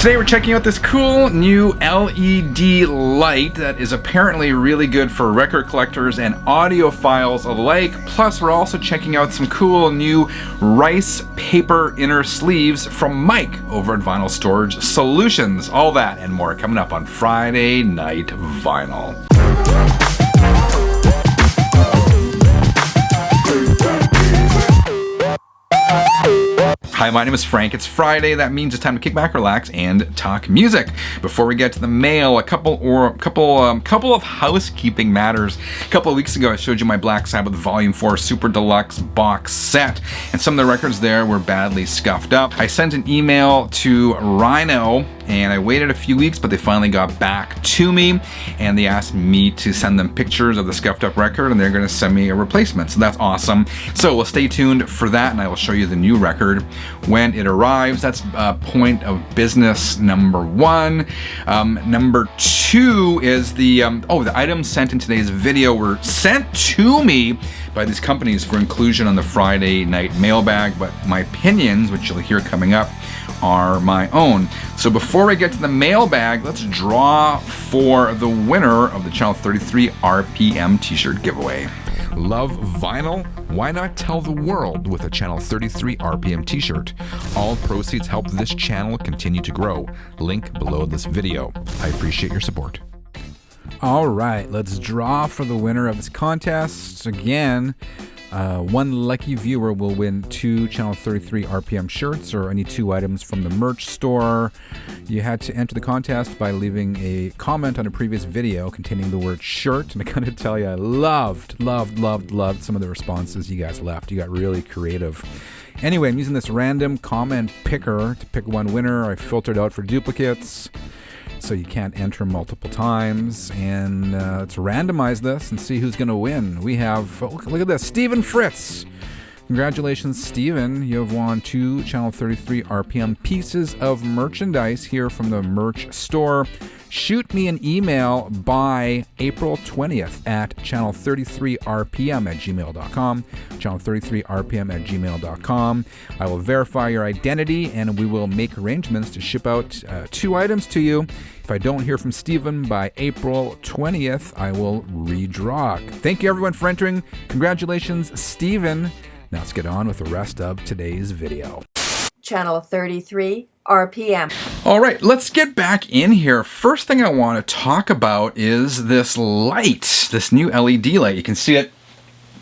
Today we're checking out this cool new LED light that is apparently really good for record collectors and audiophiles alike. Plus we're also checking out some cool new rice paper inner sleeves from Mike over at Vinyl Storage Solutions. All that and more coming up on Friday Night Vinyl. Hi, my name is Frank. It's Friday. That means it's time to kick back, relax, and talk music. Before we get to the mail, a couple of housekeeping matters. A couple of weeks ago, I showed you my Black Sabbath Volume 4 Super Deluxe box set, and some of the records there were badly scuffed up. I sent an email to Rhino, and I waited a few weeks, but they finally got back to me, and they asked me to send them pictures of the scuffed up record, and they're going to send me a replacement. So that's awesome. So we'll stay tuned for that, and I will show you the new record when it arrives. That's point of business number one. Number two is the items sent in today's video were sent to me by these companies for inclusion on the Friday Night Mailbag, but my opinions, which you'll hear coming up, are my own. So before we get to the mailbag, let's draw for the winner of the Channel 33 RPM t-shirt giveaway. Love vinyl? Why not tell the world with a Channel 33 RPM t-shirt? All proceeds help this channel continue to grow. Link below this video. I appreciate your support. All right, let's draw for the winner of this contest. Again, one lucky viewer will win 2 Channel 33 RPM shirts or any 2 items from the merch store. You had to enter the contest by leaving a comment on a previous video containing the word shirt, and I gotta tell you, I loved some of the responses you guys left. You got really creative. Anyway, I'm using this random comment picker to pick one winner. I filtered out for duplicates, so you can't enter multiple times, and let's randomize this and see who's going to win. We have, look at this, Stephen Fritz. Congratulations, Stephen. You have won 2 Channel 33 RPM pieces of merchandise here from the merch store. Shoot me an email by April 20th at channel33rpm@gmail.com, channel33rpm@gmail.com. I will verify your identity, and we will make arrangements to ship out 2 items to you. If I don't hear from Stephen by April 20th, I will redraw. Thank you, everyone, for entering. Congratulations, Stephen. Now let's get on with the rest of today's video. Channel 33 RPM. All right, let's get back in here. First thing I want to talk about is this light, this new LED light. You can see it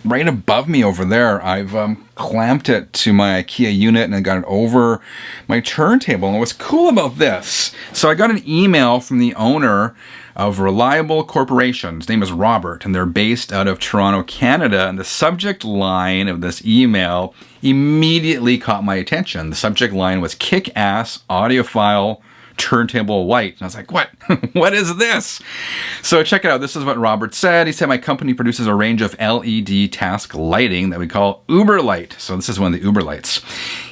right above me over there. I've clamped it to my IKEA unit and I got it over my turntable. And what's cool about this, so I got an email from the owner of Reliable Corporation. His name is Robert, and they're based out of Toronto, Canada. And the subject line of this email immediately caught my attention. The subject line was "Kick-Ass Audiophile Turntable Light." And I was like, what? What is this? So check it out. This is what Robert said. He said, "My company produces a range of LED task lighting that we call UberLight." So this is one of the UberLights.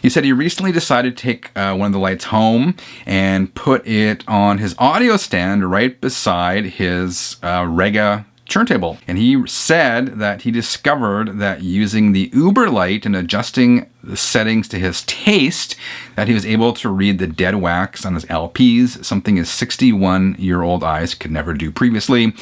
He said he recently decided to take one of the lights home and put it on his audio stand right beside his Rega turntable. And he said that he discovered that using the UberLight and adjusting the settings to his taste, that he was able to read the dead wax on his LPs, something his 61-year-old eyes could never do previously.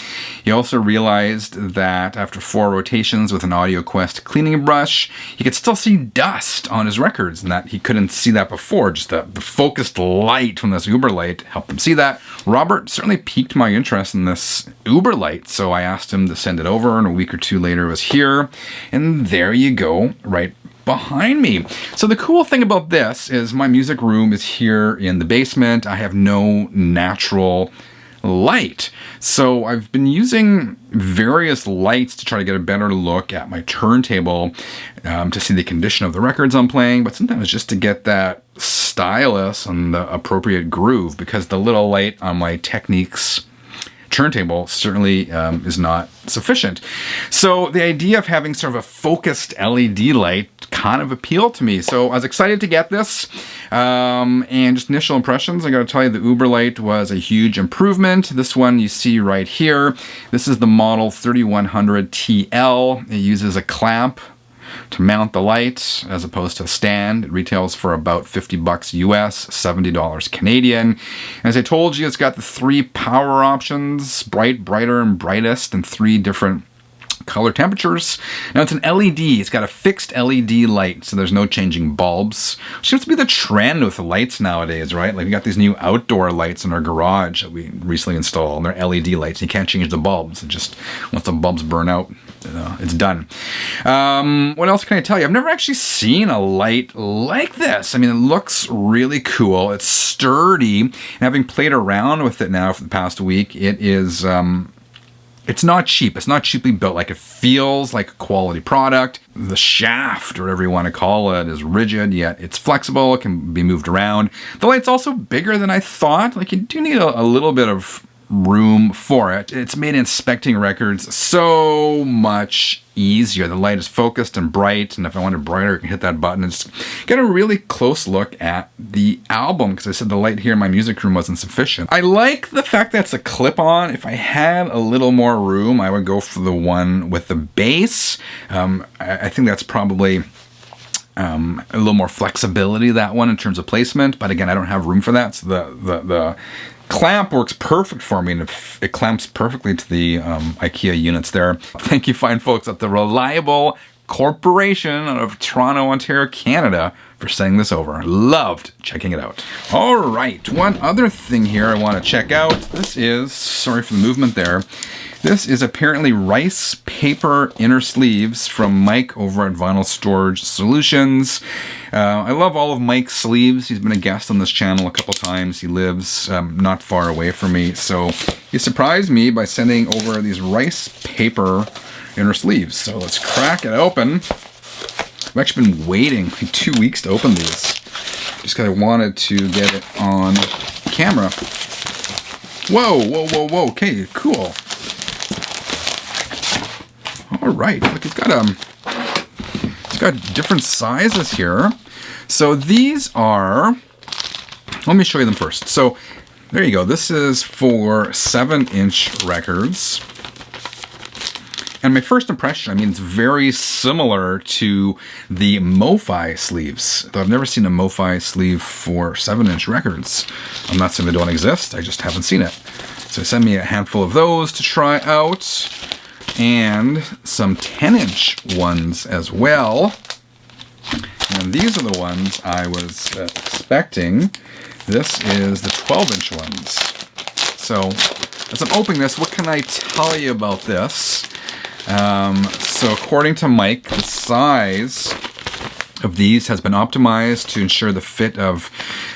He also realized that after 4 rotations with an AudioQuest cleaning brush, he could still see dust on his records, and that he couldn't see that before. Just the focused light from this UberLight helped him see that. Robert certainly piqued my interest in this UberLight, so I asked him to send it over, and a week or 2 later it was here, and there you go, right behind me. So the cool thing about this is my music room is here in the basement. I have no natural light. So I've been using various lights to try to get a better look at my turntable, to see the condition of the records I'm playing, but sometimes just to get that stylus and the appropriate groove, because the little light on my Technics turntable certainly is not sufficient. So the idea of having sort of a focused LED light kind of appealed to me. So I was excited to get this. And just initial impressions, I gotta tell you, the UberLight was a huge improvement. This one you see right here, this is the model 3100 TL. It uses a clamp to mount the light as opposed to a stand. It retails for about $50 US, $70 Canadian. As I told you, it's got the 3 power options, bright, brighter, and brightest, and 3 different color temperatures. Now it's an LED. It's got a fixed LED light, so there's no changing bulbs. Seems to be the trend with the lights nowadays, right? Like we got these new outdoor lights in our garage that we recently installed. They're LED lights. You can't change the bulbs. It just, once the bulbs burn out, it's done. What else can I tell you? I've never actually seen a light like this. I mean, it looks really cool. It's sturdy. And having played around with it now for the past week, it is... it's not cheap. It's not cheaply built. Like, it feels like a quality product. The shaft, or whatever you want to call it, is rigid, yet it's flexible. It can be moved around. The light's also bigger than I thought. Like, you do need a little bit of room for it. It's made inspecting records so much easier. The light is focused and bright, and if I want it brighter, I can hit that button and just get a really close look at the album, because I said the light here in my music room wasn't sufficient. I like the fact that it's a clip-on. If I had a little more room, I would go for the one with the base. I think that's probably a little more flexibility, that one, in terms of placement, but again, I don't have room for that, so the clamp works perfect for me, and it clamps perfectly to the IKEA units there. Thank you, fine folks at the Reliable Corporation out of Toronto, Ontario, Canada, for sending this over. Loved checking it out. All right, one other thing here I want to check out. This is, sorry for the movement there, this is apparently rice paper inner sleeves from Mike over at Vinyl Storage Solutions. I love all of Mike's sleeves. He's been a guest on this channel a couple times. He lives not far away from me. So he surprised me by sending over these rice paper inner sleeves. So let's crack it open. I've actually been waiting like 2 weeks to open these. Just because I wanted to get it on camera. Whoa, whoa, whoa, whoa. Okay, cool. All right, look, it's got different sizes here. So these are, let me show you them first. So there you go. This is for 7-inch records. And my first impression, I mean, it's very similar to the MoFi sleeves. Though I've never seen a MoFi sleeve for 7-inch records. I'm not saying they don't exist, I just haven't seen it. So send me a handful of those to try out. And some 10-inch ones as well. And these are the ones I was expecting. This is the 12-inch ones. So as I'm opening this, what can I tell you about this? So according to Mike, the size of these has been optimized to ensure the fit of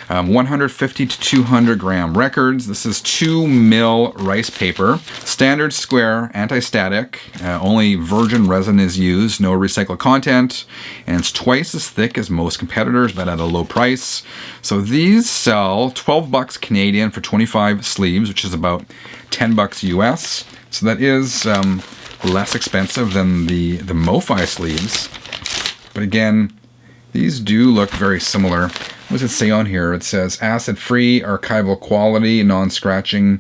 150 to 200 gram records. This is 2 mil rice paper, standard square, anti-static, only virgin resin is used, no recycled content, and it's twice as thick as most competitors, but at a low price. So these sell $12 Canadian for 25 sleeves, which is about $10 US. So that is less expensive than the MoFi sleeves. But again, these do look very similar. What does it say on here? It says acid-free, archival quality, non-scratching,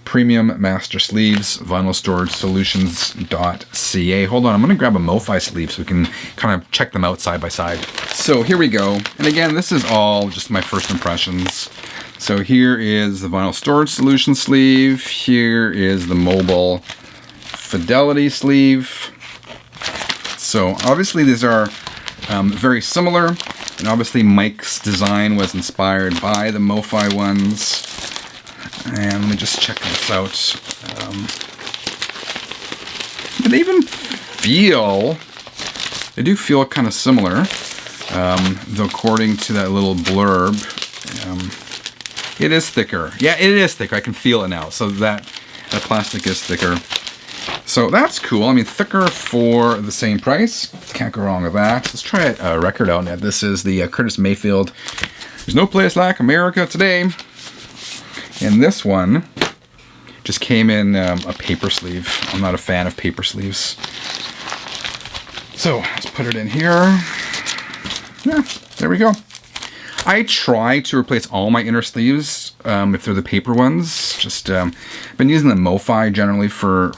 premium master sleeves, vinyl storage solutions.ca. Hold on, I'm going to grab a MoFi sleeve so we can kind of check them out side by side. So here we go. And again, this is all just my first impressions. So here is the vinyl storage solution sleeve. Here is the mobile fidelity sleeve. So obviously these are very similar, and obviously Mike's design was inspired by the MoFi ones. And let me just check this out. They even feel, they do feel kind of similar, though according to that little blurb, it is thicker. Yeah, it is thicker. I can feel it now. So that plastic is thicker. So that's cool. I mean, thicker for the same price. Can't go wrong with that. Let's try a record out now. This is the Curtis Mayfield. There's no place like America today. And this one just came in a paper sleeve. I'm not a fan of paper sleeves. So let's put it in here. Yeah, there we go. I try to replace all my inner sleeves if they're the paper ones. Just I've been using the MoFi generally for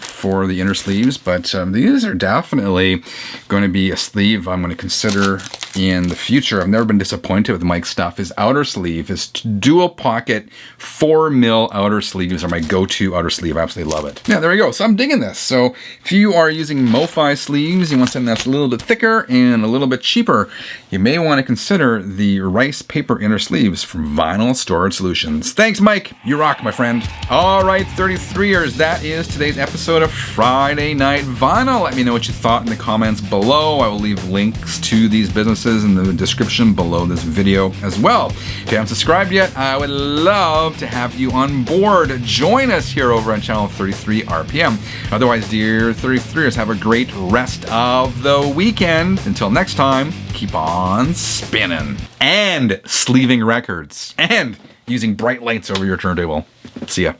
the inner sleeves, but these are definitely going to be a sleeve I'm going to consider in the future. I've never been disappointed with Mike's stuff. His outer sleeve, his dual pocket 4mm outer sleeves are my go-to outer sleeve. I absolutely love it. Yeah, there we go. So I'm digging this. So if you are using MoFi sleeves, you want something that's a little bit thicker and a little bit cheaper, you may want to consider the rice paper inner sleeves from Vinyl Storage Solutions. Thanks, Mike. You rock, my friend. All right, 33ers, that is today's episode of Friday Night Vinyl. Let me know what you thought in the comments below. I will leave links to these businesses in the description below this video as well. If you haven't subscribed yet, I would love to have you on board. Join us here over on channel 33 RPM. Otherwise, dear 33ers, have a great rest of the weekend. Until next time, keep on spinning and sleeving records and using bright lights over your turntable. See ya.